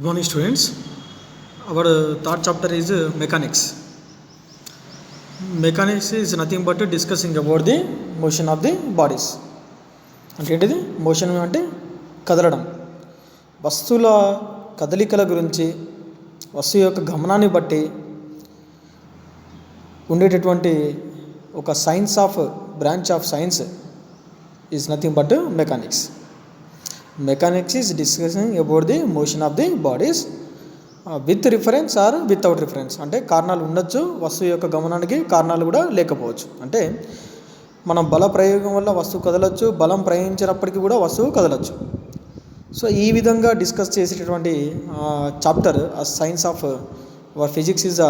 Good morning, students. Our third chapter is mechanics. Mechanics is nothing but discussing about the motion of the bodies. అంటే ఏంటిది motion అంటే కదలడం, వస్తువుల కదలికల గురించి, వస్తువు యొక్క గమనాన్ని బట్టి ఉండేటటువంటి ఒక science of branch of science is nothing but mechanics. Mechanics is discussing about the motion of the bodies with reference or without reference. అంటే కారణాలు ఉండొచ్చు, వస్తువు యొక్క గమనానికి కారణాలు కూడా లేకపోవచ్చు. అంటే మనం బల ప్రయోగం వల్ల వస్తువు కదలచ్చు, బలం ప్రయోగించినప్పటికీ కూడా వస్తువు కదలచ్చు. సో ఈ విధంగా డిస్కస్ చేసేటటువంటి chapter science of our physics is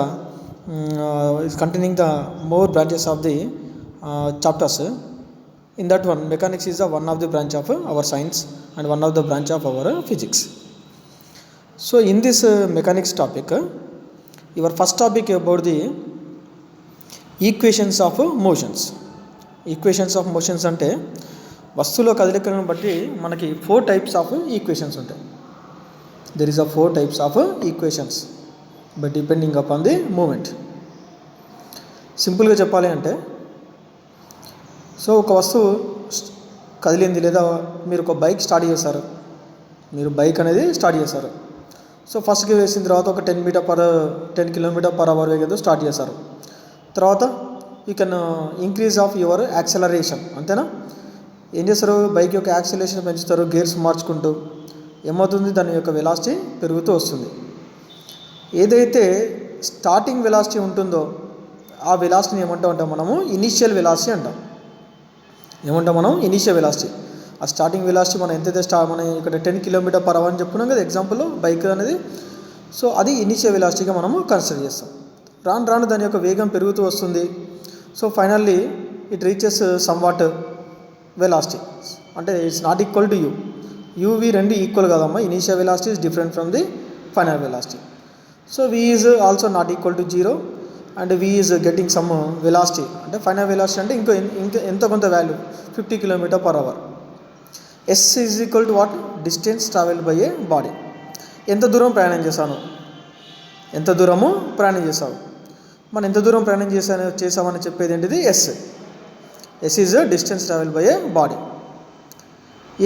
containing the more branches of the chapters. In that one, mechanics is one of the branch of our science and one of the branch of our physics. So in this mechanics topic, your first topic about the equations of motions. Equations of motions అంటే వస్తువుల కదలికలను బట్టి మనకి 4 types of equations ఉంటాయి. There is a 4 types of equations but depending upon the movement. సింపుల్గా చెప్పాలి అంటే, so ఒక వస్తువు కదిలింది, లేదా మీరు ఒక బైక్ స్టార్ట్ చేశారు, మీరు బైక్ అనేది స్టార్ట్ చేశారు. సో ఫస్ట్కి వేసిన తర్వాత ఒక 10 km/h వేగంతో స్టార్ట్ చేశారు. తర్వాత you can increase of your acceleration. అంతేనా? ఏం చేస్తారు? బైక్ యొక్క యాక్సలరేషన్ పెంచుతారు, గేర్స్ మార్చుకుంటూ. ఏమవుతుంది? దాని యొక్క వెలాసిటీ పెరుగుతూ వస్తుంది. ఏదైతే స్టార్టింగ్ వెలాసిటీ ఉంటుందో ఆ వెలాసిటీని ఏమంటాం మనము ఇనీషియల్ వెలాసిటీ అంటాం. ఏమంటాం మనం? Initial velocity. ఆ స్టార్టింగ్ వెలాసిటీ మనం ఎంతైతే మనం ఇక్కడ 10 km/h అని చెప్పుకున్నాం కదా ఎగ్జాంపుల్లో బైక్ అనేది. సో అది ఇనీషియల్ వెలాసిటీగా మనము కన్సిడర్ చేస్తాం. రాను రాను దాని యొక్క వేగం పెరుగుతూ వస్తుంది. So finally it reaches somewhat velocity. అంటే it's not equal to u. U v రెండు ఈక్వల్ కాదమ్మా. Initial velocity is different from the final velocity. So v is also not equal to 0 and v is getting some velocity. అంటే final velocity అంటే ఇంకా ఎంతో కొంత value 50 km/h. S is equal to what? Distance travel by a body. ఎంత దూరం ప్రయాణం చేశాను, ఎంత దూరము ప్రయాణం చేసావు. మనం ఎంత దూరం ప్రయాణం చేసామని చెప్పేది ఏంటిది? S. S is distance travel by a body.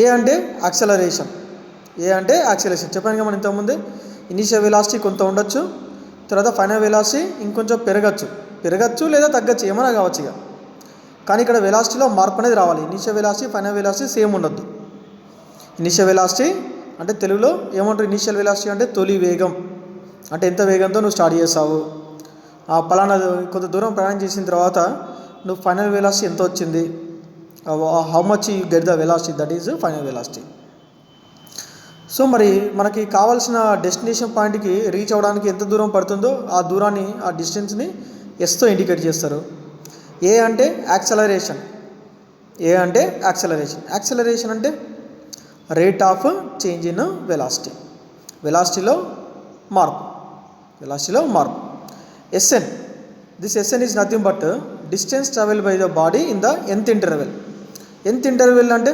A అంటే యాక్సలరేషన్. చెప్పాను కదా మనం ఇంతకుముందే. ఇనీషియల్ వెలాసిటీ కొంత ఉండొచ్చు, తర్వాత ఫైనల్ వెలాసిటీ ఇంకొంచెం పెరగచ్చు లేదా తగ్గచ్చు, ఏమైనా కావచ్చు ఇక. కానీ ఇక్కడ వెలాసిటీలో మార్పు అనేది రావాలి. Initial velocity final velocity same ఉండొద్దు. ఇనీషియల్ వెలాసిటీ అంటే తెలుగులో ఏమంటారు? ఇనీషియల్ వెలాసిటీ అంటే తొలి వేగం. అంటే ఎంత వేగంతో నువ్వు స్టార్ట్ చేసావు, పలానా కొంత దూరం ప్రయాణం చేసిన తర్వాత నువ్వు ఫైనల్ వెలాసిటీ ఎంత వచ్చింది, how much you get the velocity, that is final velocity. So మరి మనకి కావాల్సిన డెస్టినేషన్ పాయింట్కి రీచ్ అవ్వడానికి ఎంత దూరం పడుతుందో ఆ దూరాన్ని, ఆ డిస్టెన్స్ని ఎస్తో ఇండికేట్ చేస్తారు. ఏ అంటే యాక్సలరేషన్. యాక్సలరేషన్ అంటే rate of change in velocity. వెలాసిటీలో మార్పు. S n. This s n is nothing but distance travel by the body in the nth interval. nth interval అంటే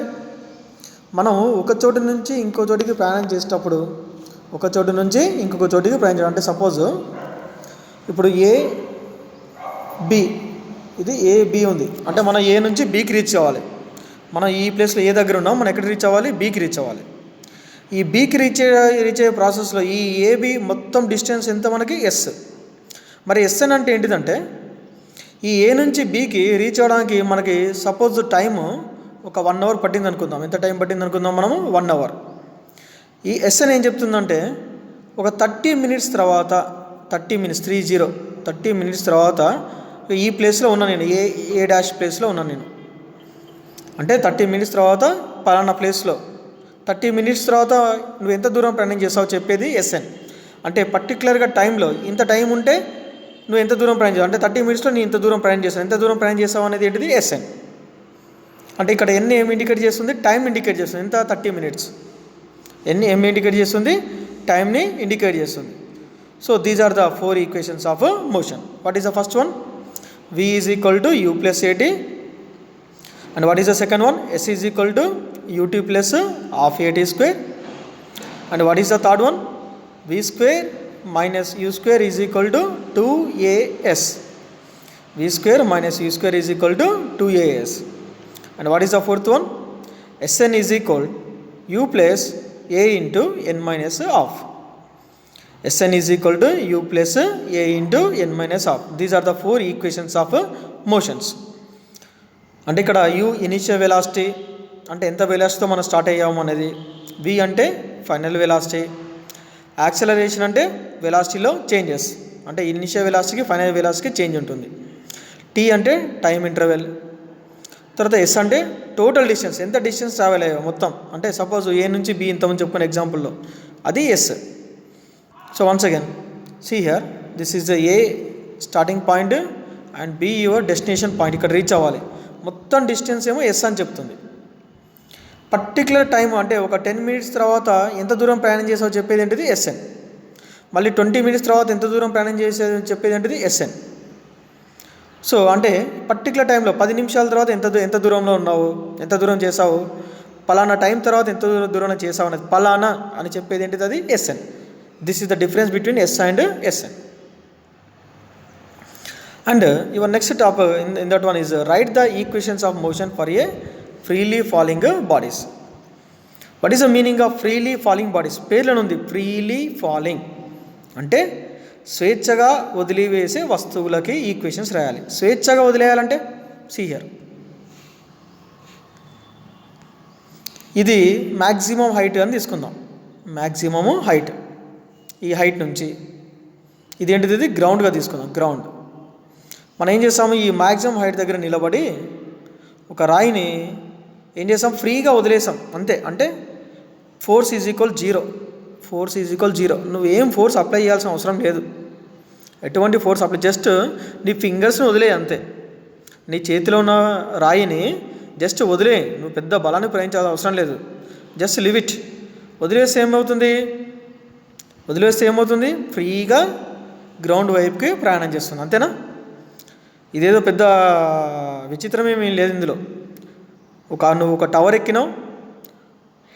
మనం ఒక చోటు నుంచి ఇంకో చోటికి ప్రయాణం చేసేటప్పుడు, ఒక చోటు నుంచి ఇంకొక చోటికి ప్రయాణం. అంటే సపోజ్ ఇప్పుడు ఇది ఏ బి ఉంది. అంటే మనం ఏ నుంచి బీకి రీచ్ అవ్వాలి. మనం ఈ ప్లేస్లో ఏ దగ్గర ఉన్నాం, మనం ఎక్కడ రీచ్ అవ్వాలి? బీకి రీచ్ అవ్వాలి. ఈ బీకి రీచ్ అయ్యే ప్రాసెస్లో ఈ ఏబి మొత్తం డిస్టెన్స్ ఎంత మనకి? ఎస్. మరి ఎస్ఎన్ అంటే ఏంటిదంటే, ఈ ఏ నుంచి బీకి రీచ్ అవ్వడానికి మనకి సపోజ్ టైము ఒక 1 hour పట్టింది అనుకుందాం. ఎంత టైం పట్టింది అనుకుందాం మనము? 1 hour. ఈ ఎస్ఎన్ ఏం చెప్తుందంటే, ఒక 30 minutes తర్వాత 30 minutes తర్వాత ఈ ప్లేస్లో ఉన్నాను నేను, ఏ డాష్ ప్లేస్లో ఉన్నాను నేను. అంటే 30 minutes తర్వాత పలానా ప్లేస్లో, 30 minutes తర్వాత నువ్వు ఎంత దూరం ప్రయాణం చేసావు చెప్పేది ఎస్ఎన్. అంటే పర్టికులర్గా టైంలో ఇంత టైం ఉంటే నువ్వు ఎంత దూరం ప్రయాణం చేసావు. అంటే 30 minutesలో నేను ఇంత దూరం ప్రయాణం చేసావు. ఎంత దూరం ప్రయాణం చేసావు అనేది ఏంటిది? ఎస్ఎన్. అంటే ఇక్కడ ఎన్ని ఏం ఇండికేట్ చేస్తుంది? టైం ఇండికేట్ చేస్తుంది. ఎంత? 30 minutes. ఎన్ని ఏం ఇండికేట్ చేస్తుంది? టైంని ఇండికేట్ చేస్తుంది. So these are the 4 equations of motion. What is the first one? V is equal to U plus AT. And what is the second one? S is equal to UT plus half AT square. And what is the third one? v square minus u square is equal to 2as. v square minus u square is equal to 2as. And what is the fourth one? Sn is equal u plus a into n minus half. Sn is equal to u plus a into n minus half. These are the four equations of motions. అంటే ఇక్కడ u initial velocity అంటే ఎంత వెలాసిటీతో మనం start అయ్యాము అనేది, v అంటే final velocity, acceleration అంటే వెలాసిటీలో changes అంటే ఇనిషియల్ వెలాసిటీకి ఫైనల్ వెలాసిటీకి చేంజ్ ఉంటుంది, t అంటే టైం ఇంటర్వెల్, తర్వాత s అంటే టోటల్ డిస్టెన్స్ ఎంత డిస్టెన్స్ ట్రావెల్ అయ్యాయో మొత్తం, అంటే సపోజ్ ఏ నుంచి బి ఇంతమంది చెప్పుకునే ఎగ్జాంపుల్లో అది s. So once again see here, this is the A starting point and B your destination point. ఇక్కడ రీచ్ అవ్వాలి, మొత్తం డిస్టెన్స్ ఏమో ఎస్ అని చెప్తుంది. పర్టికులర్ టైం అంటే ఒక 10 minutes తర్వాత ఎంత దూరం ప్రయాణం చేసావో చెప్పేది ఏంటిది ఎస్ఎన్. మళ్ళీ 20 minutes తర్వాత ఎంత దూరం ప్రయాణం చేసేది చెప్పేది ఏంటిది ఎస్ఎన్. సో అంటే పర్టికులర్ టైంలో 10 నిమిషాల తర్వాత ఎంత దూరంలో ఉన్నావు, ఎంత దూరం చేసావు, పలానా టైం తర్వాత ఎంత దూరం చేసావు అనేది పలానా అని చెప్పేది ఏంటిది అది SN. This is the difference between S and SN. And your next topic in that one is write the equations of motion for a freely falling bodies. What is the meaning of freely falling bodies? పేర్లో ఉంది freely falling అంటే స్వేచ్ఛగా వదిలివేసే వస్తువులకి equations రాయాలి. స్వేచ్ఛగా వదిలేయాలంటే see here, ఇది maximum height అని తీసుకుందాం. Maximum height, ఈ హైట్ నుంచి ఇదేంటిది ఇది గ్రౌండ్గా తీసుకుందాం. గ్రౌండ్ మనం ఏం చేస్తాము, ఈ మ్యాక్సిమం హైట్ దగ్గర నిలబడి ఒక రాయిని ఏం చేస్తాం, ఫ్రీగా వదిలేసాం అంతే. అంటే force is equal zero, force is equal zero. నువ్వేం ఫోర్స్ అప్లై చేయాల్సిన అవసరం లేదు, ఎటువంటి ఫోర్స్ అప్లై, జస్ట్ నీ ఫింగర్స్ని వదిలే అంతే. నీ చేతిలో ఉన్న రాయిని జస్ట్ వదిలే, నువ్వు పెద్ద బలాన్ని ప్రయోగించాల్సిన అవసరం లేదు, జస్ట్ లివ్ ఇట్. వదిలేస్తే ఏమవుతుంది, ఫ్రీగా గ్రౌండ్ వైపుకి ప్రయాణం చేస్తుంది, అంతేనా. ఇదేదో పెద్ద విచిత్రం ఏమీ లేదు ఇందులో. నువ్వు ఒక టవర్ ఎక్కినావు,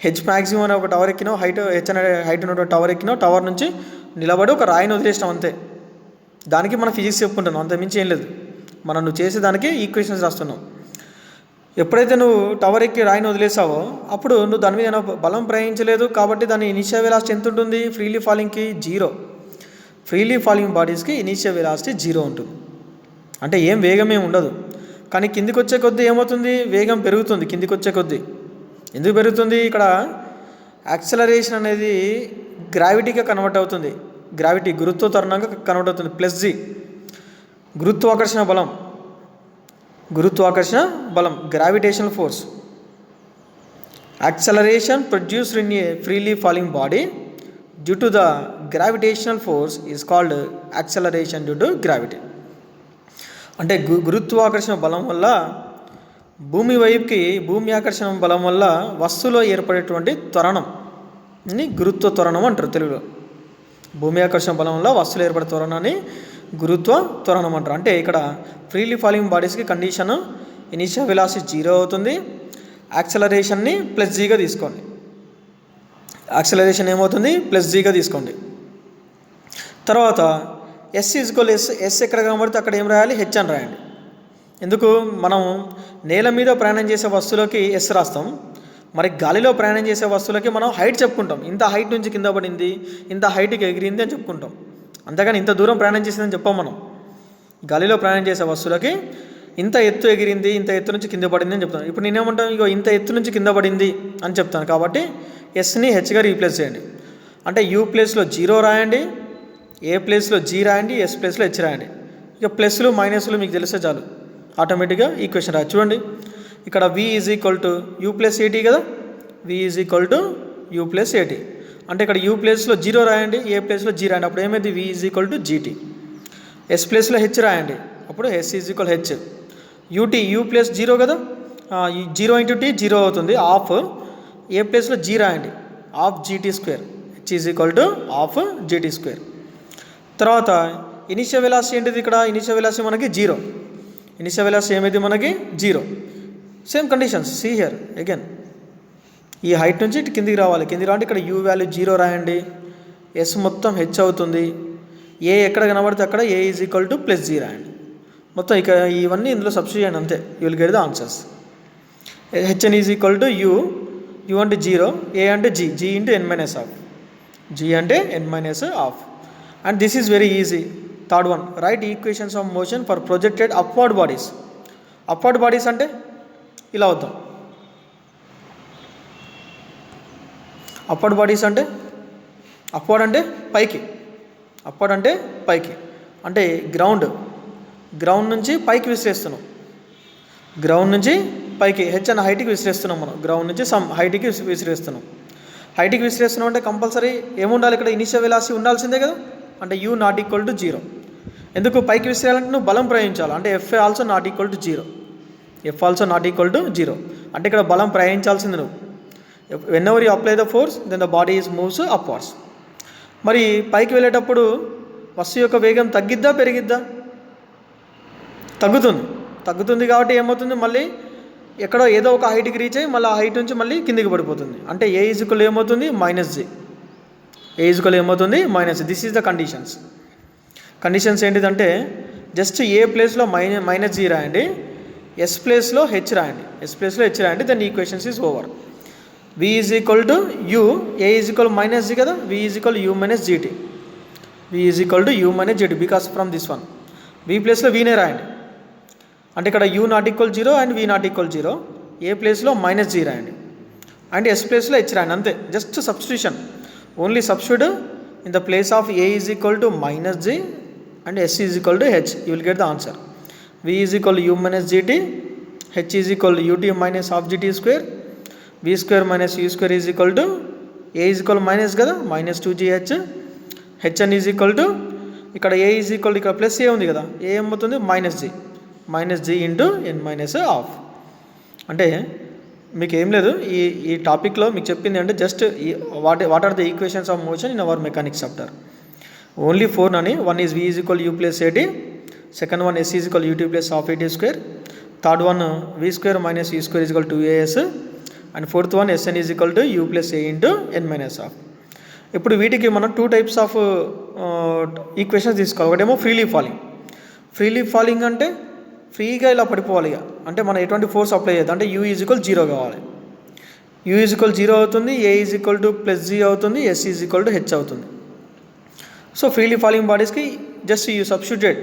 హెచ్ మ్యాక్సిమం అనే ఒక టవర్ ఎక్కినావు, హెచ్ అనే హైట్ ఉన్నటువంటి టవర్ ఎక్కినావు, టవర్ నుంచి నిలబడి ఒక రాయిని వదిలేసినావు అంతే. దానికి మనం ఫిజిక్స్ చెప్పుకుంటున్నాం, అంత మించి ఏం లేదు. నువ్వు చేసేదానికి ఈక్వేషన్స్ రాస్తున్నావు. ఎప్పుడైతే నువ్వు టవర్ ఎక్కి రాయిని వదిలేసావో అప్పుడు నువ్వు దాని మీద బలం ప్రయోగించలేదు, కాబట్టి దాని ఇనిషియల్ వెలాసిటీ ఎంత ఉంటుంది, ఫ్రీలీ ఫాలింగ్కి జీరో. ఫ్రీలీ ఫాలింగ్ బాడీస్కి ఇనిషియల్ వెలాసిటీ జీరో ఉంటుంది, అంటే ఏం వేగం ఏమి ఉండదు. కానీ కిందికి వచ్చే కొద్దీ ఏమవుతుంది, వేగం పెరుగుతుంది కిందికి వచ్చే కొద్దీ. ఎందుకు పెరుగుతుంది, ఇక్కడ యాక్సలరేషన్ అనేది గ్రావిటీగా కన్వర్ట్ అవుతుంది, గ్రావిటీ గురుత్వ త్వరణంగా కన్వర్ట్ అవుతుంది. ప్లస్ జీ గురుత్వాకర్షణ బలం gravitational force. Acceleration produced in a freely falling body due to the gravitational force is called acceleration due to gravity. అంటే గురుత్వాకర్షణ బలం వల్ల భూమి ఆకర్షణ బలం వల్ల వస్తువులో ఏర్పడేటువంటి త్వరణంని గురుత్వ త్వరణం అంటారు తెలుగులో. భూమి ఆకర్షణ బలం వల్ల వస్తువులు ఏర్పడే త్వరణాన్ని గురుత్వ త్వరణం అంటారు. అంటే ఇక్కడ ఫ్రీలీ ఫాలింగ్ బాడీస్కి కండిషన్ ఇనిషియల్ వెలాసిటీ జీరో అవుతుంది, యాక్సలరేషన్ని ప్లస్ జీగా తీసుకోండి. యాక్సలరేషన్ ఏమవుతుంది, ప్లస్ జీగా తీసుకోండి. తర్వాత ఎస్ ఈజ్వల్ ఎస్ ఎక్కడ కనబడితే అక్కడ ఏం రాయాలి, హెచ్ అని రాయండి. ఎందుకు, మనం నేల మీద ప్రయాణం చేసే వస్తువులకి ఎస్ రాస్తాం, మరి గాలిలో ప్రయాణం చేసే వస్తువులకి మనం హైట్ చెప్పుకుంటాం. ఇంత హైట్ నుంచి కింద పడింది, ఇంత హైట్కి ఎగిరింది అని చెప్పుకుంటాం, అంతేగాని ఇంత దూరం ప్రయాణం చేసిందని చెప్పాం. మనం గాలిలో ప్రయాణం చేసే వస్తువులకి ఇంత ఎత్తు ఎగిరింది, ఇంత ఎత్తు నుంచి కింద పడింది అని చెప్తాను. ఇప్పుడు నేనేమంటాను, ఇగో ఇంత ఎత్తు నుంచి కింద పడింది అని చెప్తాను, కాబట్టి ఎస్ని హెచ్గా రీప్లేస్ చేయండి. అంటే యూ ప్లేస్లో జీరో రాయండి, ఏ ప్లేస్లో జీ రాయండి, ఎస్ ప్లేస్లో హెచ్ రాయండి. ఇక ప్లస్లు మైనస్లు మీకు తెలిస్తే చాలు, ఆటోమేటిక్గా ఈక్వేషన్ రాదు. చూడండి ఇక్కడ v is equal to U plus ఏటీ కదా, v is equal to U plus ఏటీ. అంటే ఇక్కడ యూ ప్లేస్లో జీరో రాయండి, ఏ ప్లేస్లో జీ రాయండి, అప్పుడు ఏమైంది, v is equal to GT. S ప్లేస్లో హెచ్ రాయండి, అప్పుడు S is equal H. UT U plus zero కదా, జీరో ఇంటూ టీ జీరో అవుతుంది, ఆఫ్ ఏ ప్లేస్లో జీ రాయండి, half GT square, H is equal to half GT square. తర్వాత initial velocity ఏంటిది, ఇక్కడ ఇనిషియల్ వెలాసిటీ మనకి జీరో, ఇనిషియల్ వెలాసిటీ ఏమైంది మనకి zero. Same conditions, see here again, ఈ హైట్ నుంచి ఇటు కిందికి రావాలి, కిందికి రావండి, ఇక్కడ యూ వాల్యూ జీరో రాయండి, ఎస్ మొత్తం హెచ్ అవుతుంది. ఏ ఎక్కడ కనబడితే అక్కడ a is equal to plus g రాయండి. మొత్తం ఇక ఇవన్నీ ఇందులో సబ్స్టిట్యూట్ చేయండి అంతే. You will get the answers. H n is equal to u, u అంటే 0, ఏ అంటే జీ, జీ ఇంటూ ఎన్ మైనస్ హాఫ్, జీ అంటే n minus half. And this is very easy. Third one, right equations of motion for projected upward bodies. Upward bodies అంటే ఇలా అవుతాం. Upward bodies అంటే upward అంటే పైకి, upward అంటే పైకి అంటే గ్రౌండ్ నుంచి పైకి విసిరేస్తున్నాం. గ్రౌండ్ నుంచి పైకి హెచ్ అన్న హైట్కి విసిరేస్తున్నాం. మనం గ్రౌండ్ నుంచి సమ్ హైట్కి విసిరేస్తున్నాం. హైట్కి విసిరేస్తున్నాం అంటే కంపల్సరీ ఏముండాలి ఇక్కడ? ఇనిషియల్ వెలాసిటీ ఉండాల్సిందే కదా. అంటే యూ నాట్ ఈక్వల్ టు 0. ఎందుకు? పైకి విసిరేయాలంటే నువ్వు బలం ప్రయోగించాలి. అంటే f also not equal to 0. F also not equal to 0 అంటే ఇక్కడ బలం ప్రయోగించాల్సింది నువ్వు. Whenever you apply the force then the body is moves upwards. మరి పైకి వెళ్ళేటప్పుడు వస్తువు యొక్క వేగం తగ్గిద్దా పెరిగిద్దా? తగ్గుతుంది కాబట్టి ఏమవుతుంది? మళ్ళీ ఎక్కడో ఏదో ఒక హైట్కి రీచ్ అయ్యి మళ్ళీ ఆ హైట్ నుంచి మళ్ళీ కిందికి పడిపోతుంది. అంటే ఏ ఈజ్వల్ ఏమవుతుంది? Minus g. ఏ ఈజ్వల్ ఏమవుతుంది? Minus. This is the conditions ఏంటిదంటే జస్ట్ ఏ ప్లేస్లో మైనస్ జీ రాయండి, ఎస్ ప్లేస్లో హెచ్ రాయండి, then equations is over. V is equal to u, a is equal minus g కదా, V is equal you minus g t. V is equal to u minus g t because from this one. V ప్లేస్లో వీనే రాయండి. అంటే ఇక్కడ u not equal 0 and V not equal 0. A ప్లేస్లో minus G రాయండి and S ప్లేస్లో H రాయండి అంతే. Just substitution, only substitute in the place of A is equal to minus G and S is equal to H. You will get the answer. V is equal you minus GT, H is equal UT minus half GT square, V square minus you square is equal to A is equal minus కదా minus 2GH. HN is equal to ఇక్కడ a is equal ఇక్కడ plus a ఉంది కదా, a ఏమవుతుంది? Minus g into ఎన్ minus half. అంటే మీకు ఏం లేదు, ఈ టాపిక్లో మీకు చెప్పింది అంటే just what are the equations of motion in our mechanics chapter. Only 4 అని. One is V is equal u plus a t, second one s is equal u t plus half a t square, third one V square minus you square is equal 2AS, and fourth one SN is equal to U plus A into N minus half. ఇప్పుడు వీటికి మనం 2 types of equations తీసుకోవాలి. ఒకటేమో freely falling అంటే ఫ్రీగా ఇలా పడిపోవాలి ఇక, అంటే మనం ఎటువంటి ఫోర్స్ అప్లై చేయదు. అంటే యూ ఈజ్ ఈక్వల్ 0 కావాలి. యూ ఈజ్ ఈక్వల్ 0 అవుతుంది, a is equal to plus g అవుతుంది, s is equal to h అవుతుంది. సో ఫ్రీలీ ఫాలింగ్ బాడీస్కి జస్ట్ యూ సబ్స్టిట్యూట్,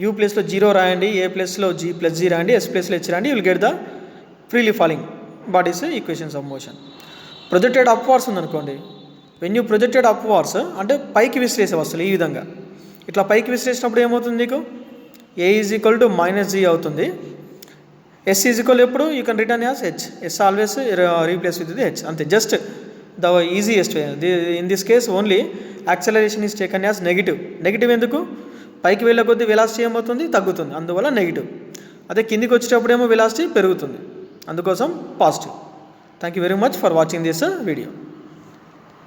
యూ ప్లేస్లో 0 రాయండి, ఏ ప్లేస్లో జీ ప్లస్ జీ రాయండి, ఎస్ ప్లేస్లో హెచ్ రాయండి, you will get the freely falling bodies equations of motion. Projected upwards ఉందనుకోండి, వెన్ యూ ప్రొజెక్టెడ్ అప్వార్డ్స్ అంటే పైకి విసిరేసే వస్తువులు ఈ విధంగా ఇట్లా పైకి విసిరేసినప్పుడు ఏమవుతుంది నీకు? A is equal to minus g అవుతుంది. ఎస్ ఈజ్ ఈక్వల్ ఎప్పుడు you can return as h, s always replace with the h అంతే. Just the easiest way. In this case only acceleration is taken as negative. ఎందుకు? పైకి వెళ్ళే కొద్దీ velocity ఏమవుతుంది? తగ్గుతుంది, అందువల్ల నెగిటివ్. అదే కిందికి వచ్చేటప్పుడు ఏమో వెలాసిటీ పెరుగుతుంది, అందుకోసం positive. Thank you very much for watching this video.